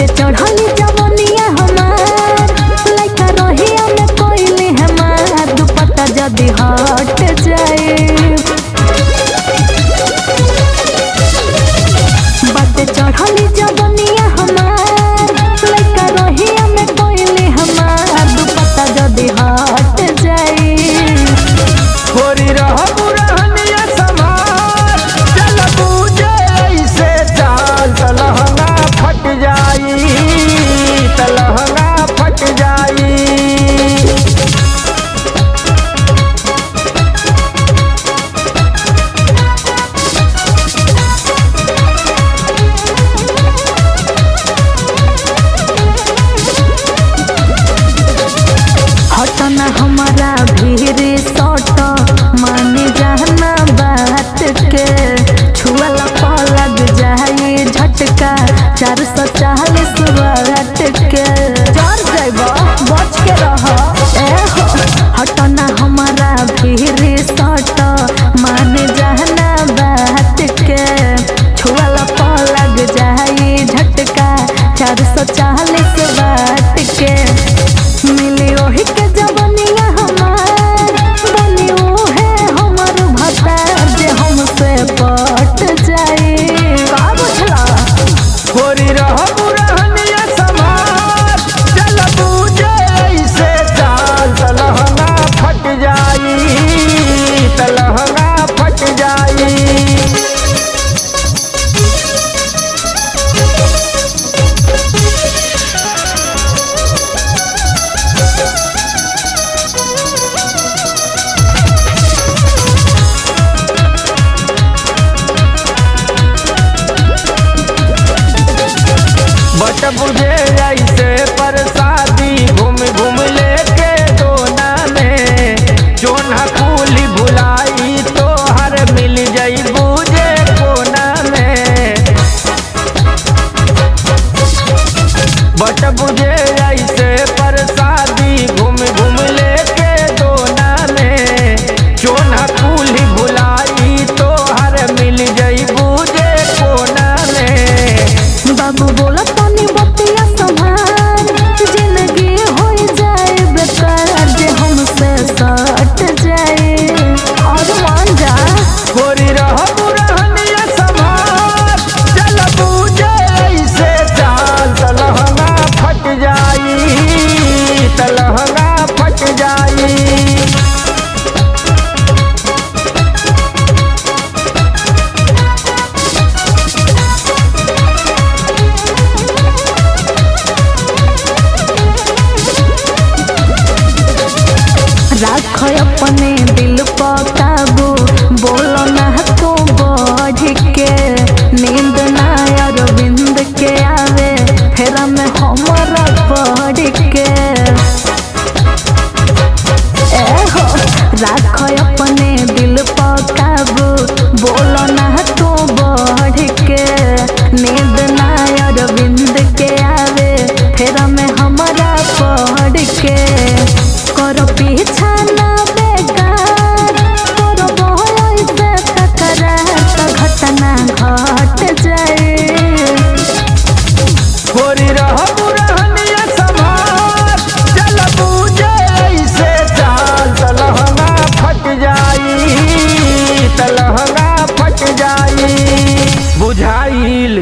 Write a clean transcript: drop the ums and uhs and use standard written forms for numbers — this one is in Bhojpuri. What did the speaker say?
बाटे चढ़ली जवनिया हमार लइका रहिया में कोइली हमार दुपट्टा जदी हट जाए बाटे चढ़ली जवनिया हमार लइका रहिया में कोइली हमार दुपट्टा जदी हट जाए होरी रह बुरहनिया समार चल बूझे ऐसे चाल तलहंगा फट जाई तलहंगा फट जाई। हटना हमारा भीड़ सट माने जाना बात के छुअला लग जाए झटका 440 वाट के चढ़ जाइबा बच के रह हटना हमारा भीड़ सट माने जाना बात के छुअला लग जाए झटका 440 वाट के मिली ओही के जवनिया हमार बनी ओहे हमर भतार जे हमसे पट जाए का बुझला होरी रह बुरहनिया समार चल बूझे ऐसे चाल तलहंगा फट जाई तलहंगा फट जाई। बट बुझे ऐसे परसादी घूम घूम लेके दोना में जोना कूली भुलाई तो हर मिल जाई बूझे कोना में। बट बुझे ऐसे परसादी घूम घूम लेके दोना में जोना कूली भुलाई तो हर मिल जाई बूझे कोना में। बाबू बोला तनी बतिया संभाल जिंदगी हो जाए बेकार जे हमसे सट जाए और मान जा होरी रह बुरहनिया समार चल बूझे ऐसे चाल तलहंगा फट जाई तलहंगा फट जाई। राख अपने दिल पर काबू बोलो ना तो बढ़ के नींद ना अरविंद के आवे फेरा में हमारा पढ़ के हो राख अपने दिल पर काबू बोलो ना तो बढ़ के नींद ना अरविंद के आवे फेरा में हमारा पढ़ के करो पीछा ना बेकार करो बोल से टकरार तो घटना घट जाए होरी रह बुरहनिया समार चल बूझे ऐसे चाल तलहंगा फट जाई तलहंगा फट जाई बुझाइल।